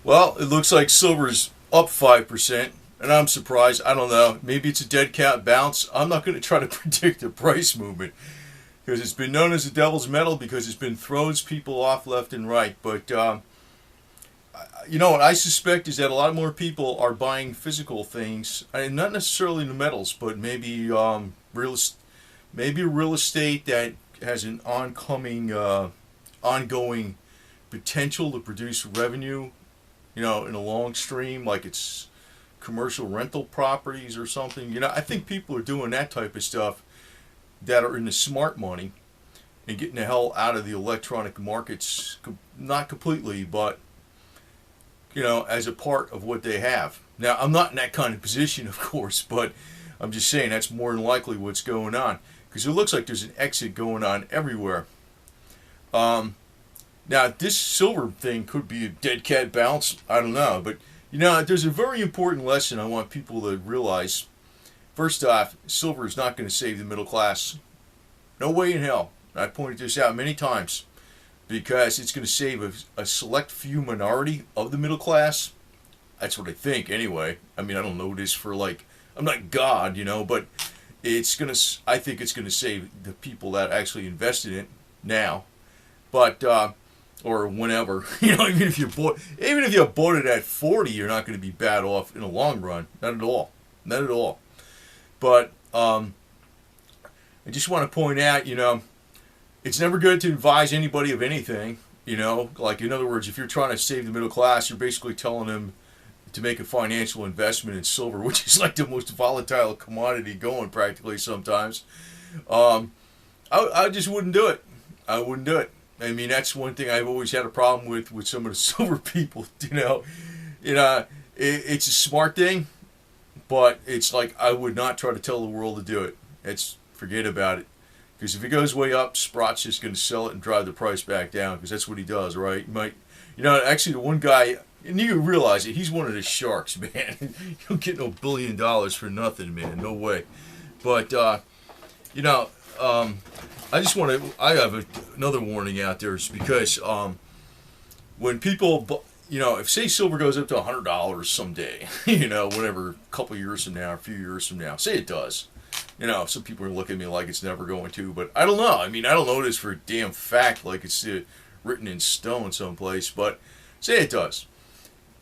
Well, it looks like silver's up 5%, and I'm surprised. I don't know. Maybe it's a dead cat bounce. I'm not going to try to predict the price movement because it's been known as the devil's metal because it's been throws people off left and right. But you know what I suspect is that a lot more people are buying physical things, and not necessarily the metals, but maybe maybe real estate that has an ongoing potential to produce revenue, in a long stream, like it's commercial rental properties or something. I think people are doing that type of stuff that are in the smart money and getting the hell out of the electronic markets, not completely, but, as a part of what they have. Now, I'm not in that kind of position, of course, but I'm just saying that's more than likely what's going on because it looks like there's an exit going on everywhere. Um, Now, this silver thing could be a dead cat bounce. I don't know. But, there's a very important lesson I want people to realize. First off, silver is not going to save the middle class. No way in hell. I pointed this out many times because it's going to save a select few minority of the middle class. That's what I think, anyway. I mean, I don't know this for I'm not God, but I think it's going to save the people that actually invested in it now. But, or whenever. Even if you bought it at 40, you're not going to be bad off in the long run. Not at all. Not at all. But I just want to point out, it's never good to advise anybody of anything. Like in other words, if you're trying to save the middle class, you're basically telling them to make a financial investment in silver, which is like the most volatile commodity going practically sometimes. I just wouldn't do it. I wouldn't do it. I mean, that's one thing I've always had a problem with some of the silver people. It's a smart thing, but it's like I would not try to tell the world to do it. Forget about it. Because if it goes way up, Sprott's just going to sell it and drive the price back down because that's what he does, right? Actually, the one guy, and you realize it, he's one of the sharks, man. You don't get no $1 billion for nothing, man. No way. But, I have another warning out there is because when people, if say silver goes up to $100 someday, whatever, a couple years from now, a few years from now, say it does. Some people are looking at me like it's never going to, but I don't know. I mean, I don't know this for a damn fact, like it's written in stone someplace, but say it does.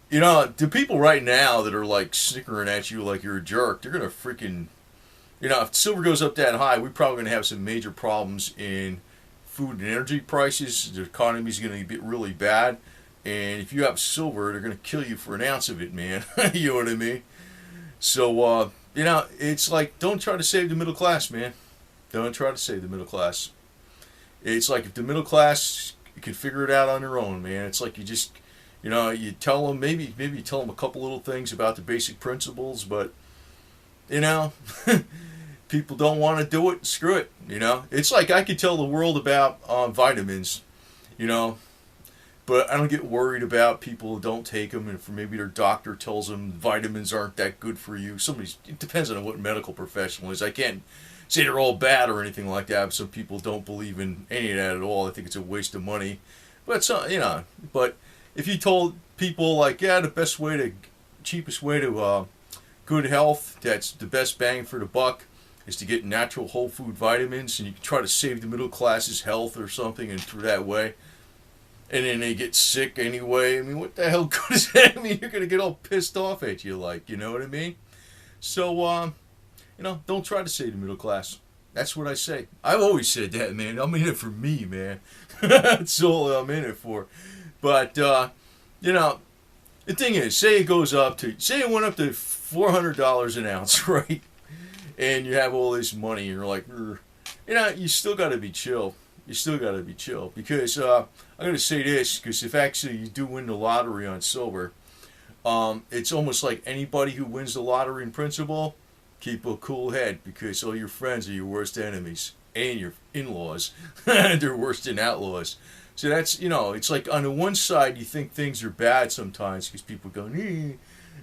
The people right now that are like snickering at you like you're a jerk, they're going to freaking, if silver goes up that high, we're probably going to have some major problems in food and energy prices. The economy's going to get really bad. And if you have silver, they're going to kill you for an ounce of it, man. You know what I mean? So, it's like, don't try to save the middle class, man. Don't try to save the middle class. It's like if the middle class can figure it out on their own, man. It's like you just, you tell them, maybe you tell them a couple little things about the basic principles, but, people don't want to do it, screw it. It's like I could tell the world about vitamins, but I don't get worried about people who don't take them, and if maybe their doctor tells them vitamins aren't that good for you. It depends on what medical professional is. I can't say they're all bad or anything like that. But some people don't believe in any of that at all. I think it's a waste of money. But but if you told people like, yeah, cheapest way to good health, that's the best bang for the buck, is to get natural whole food vitamins, and you can try to save the middle class's health or something, and through that way. And then they get sick anyway. I mean, what the hell good is that? I mean, you're going to get all pissed off at you, you know what I mean? So, don't try to save the middle class. That's what I say. I've always said that, man. I'm in it for me, man. That's all I'm in it for. But, the thing is, say it went up to $400 an ounce, right? And you have all this money, and you're like, you still got to be chill. You still got to be chill. Because I'm going to say this, because if actually you do win the lottery on silver, it's almost like anybody who wins the lottery in principle, keep a cool head, because all your friends are your worst enemies. And your in-laws. They're worse than outlaws. So that's, it's like on the one side you think things are bad sometimes because people go, it's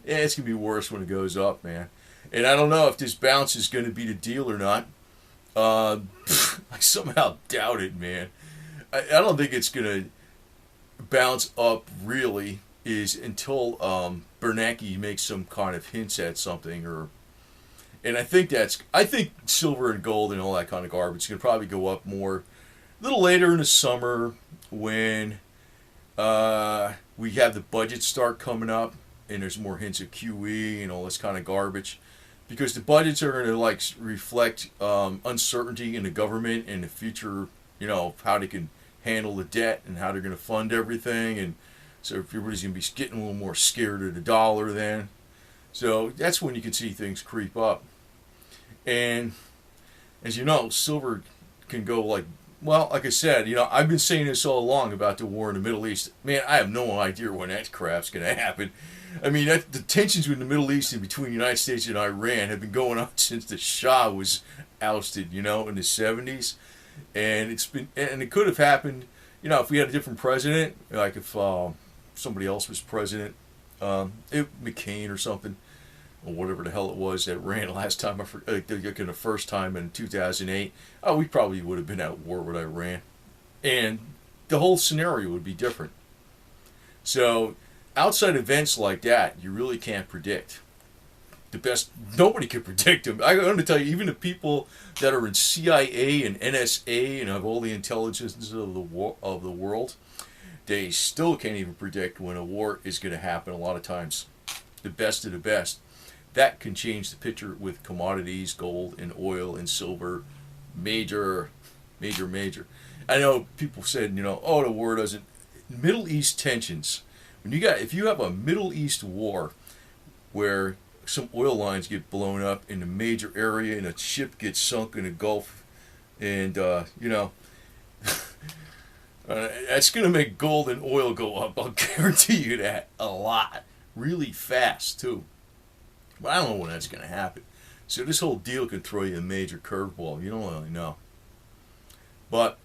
going to be worse when it goes up, man. And I don't know if this bounce is going to be the deal or not. I somehow doubt it, man. I don't think it's going to bounce up really is until Bernanke makes some kind of hints at something, and I think silver and gold and all that kind of garbage is going to probably go up more a little later in the summer when we have the budget start coming up and there's more hints of QE and all this kind of garbage, because the budgets are going to like reflect uncertainty in the government and the future, how they can handle the debt and how they're going to fund everything. And so everybody's going to be getting a little more scared of the dollar then. So that's when you can see things creep up. And as you know, silver can go like I said, I've been saying this all along about the war in the Middle East. Man, I have no idea when that crap's going to happen. I mean, the tensions in the Middle East and between the United States and Iran have been going on since the Shah was ousted, in the 70s. And it could have happened, if we had a different president, like if somebody else was president, McCain or something, or whatever the hell it was that ran last time, the first time in 2008, we probably would have been at war with Iran. And the whole scenario would be different. So, outside events like that, you really can't predict. Nobody can predict them. I'm going to tell you, even the people that are in CIA and NSA and have all the intelligence of the world, they still can't even predict when a war is going to happen a lot of times. The best of the best. That can change the picture with commodities, gold and oil and silver. Major. I know people said, the war doesn't. Middle East tensions. If you have a Middle East war where some oil lines get blown up in a major area and a ship gets sunk in a Gulf, and that's going to make gold and oil go up. I'll guarantee you that a lot, really fast too. But I don't know when that's going to happen. So this whole deal can throw you a major curveball. You don't really know. But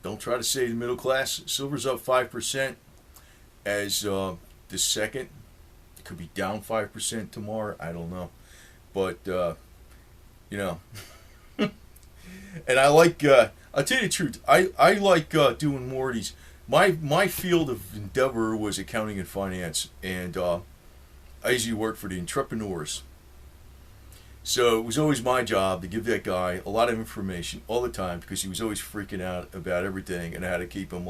don't try to save the middle class. Silver's up 5% as the second. It could be down 5% tomorrow. I don't know. But, and I like, I'll tell you the truth, I like doing more of these. My field of endeavor was accounting and finance, and I usually worked for the entrepreneurs. So it was always my job to give that guy a lot of information all the time, because he was always freaking out about everything, and I had to keep him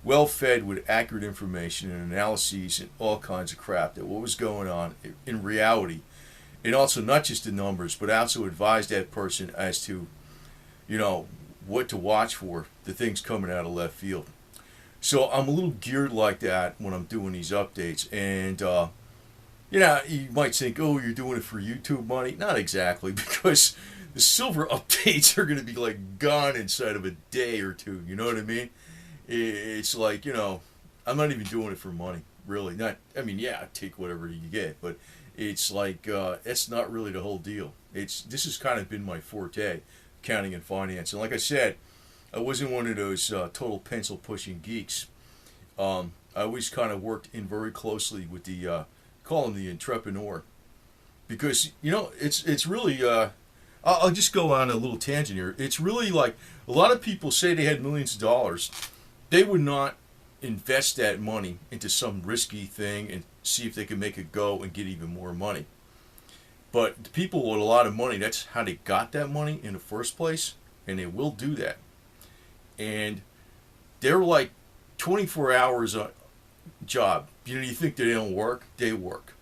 well fed with accurate information and analyses and all kinds of crap that what was going on in reality, and also not just the numbers, but also advise that person as to what to watch for, the things coming out of left field. So I'm a little geared like that when I'm doing these updates, and you might think, oh, you're doing it for YouTube money. Not exactly, because the silver updates are going to be gone inside of a day or two. You know what I mean? It's I'm not even doing it for money, really. I take whatever you get, but it's that's not really the whole deal. This has kind of been my forte, accounting and finance. And like I said, I wasn't one of those total pencil pushing geeks. I always kind of worked in very closely with the call him the entrepreneur, because it's really I'll just go on a little tangent here. It's really a lot of people say they had millions of dollars. They would not invest that money into some risky thing and see if they can make it go and get even more money. But the people with a lot of money, that's how they got that money in the first place, and they will do that. And they're 24 hours a job. You think they don't work? They work.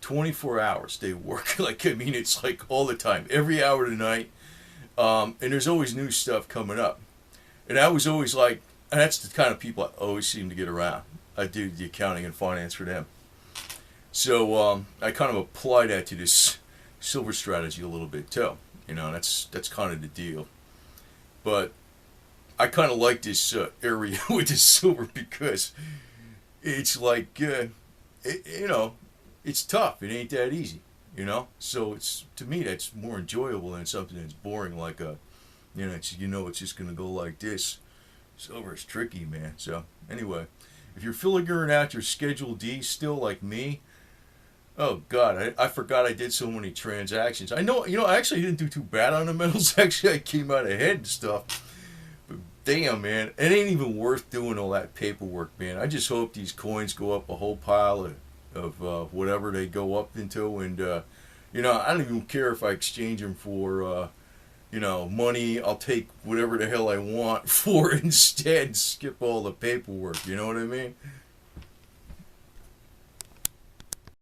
24 hours they work. It's all the time, every hour of the night. And there's always new stuff coming up. And I was always and that's the kind of people I always seem to get around. I do the accounting and finance for them. So I kind of apply that to this silver strategy a little bit too. That's kind of the deal. But I kind of like this area with the silver, because it's it's tough. It ain't that easy, So it's, to me, that's more enjoyable than something that's boring, it's just gonna go like this. Silver is tricky, man. So anyway, if you're figuring out your Schedule D still like me, oh God, I forgot I did so many transactions. I know, I actually didn't do too bad on the metals. Actually, I came out ahead and stuff. But damn, man, it ain't even worth doing all that paperwork, man. I just hope these coins go up a whole pile of whatever they go up into, and I don't even care if I exchange them for money. I'll take whatever the hell I want for it instead. Skip all the paperwork. You know what I mean?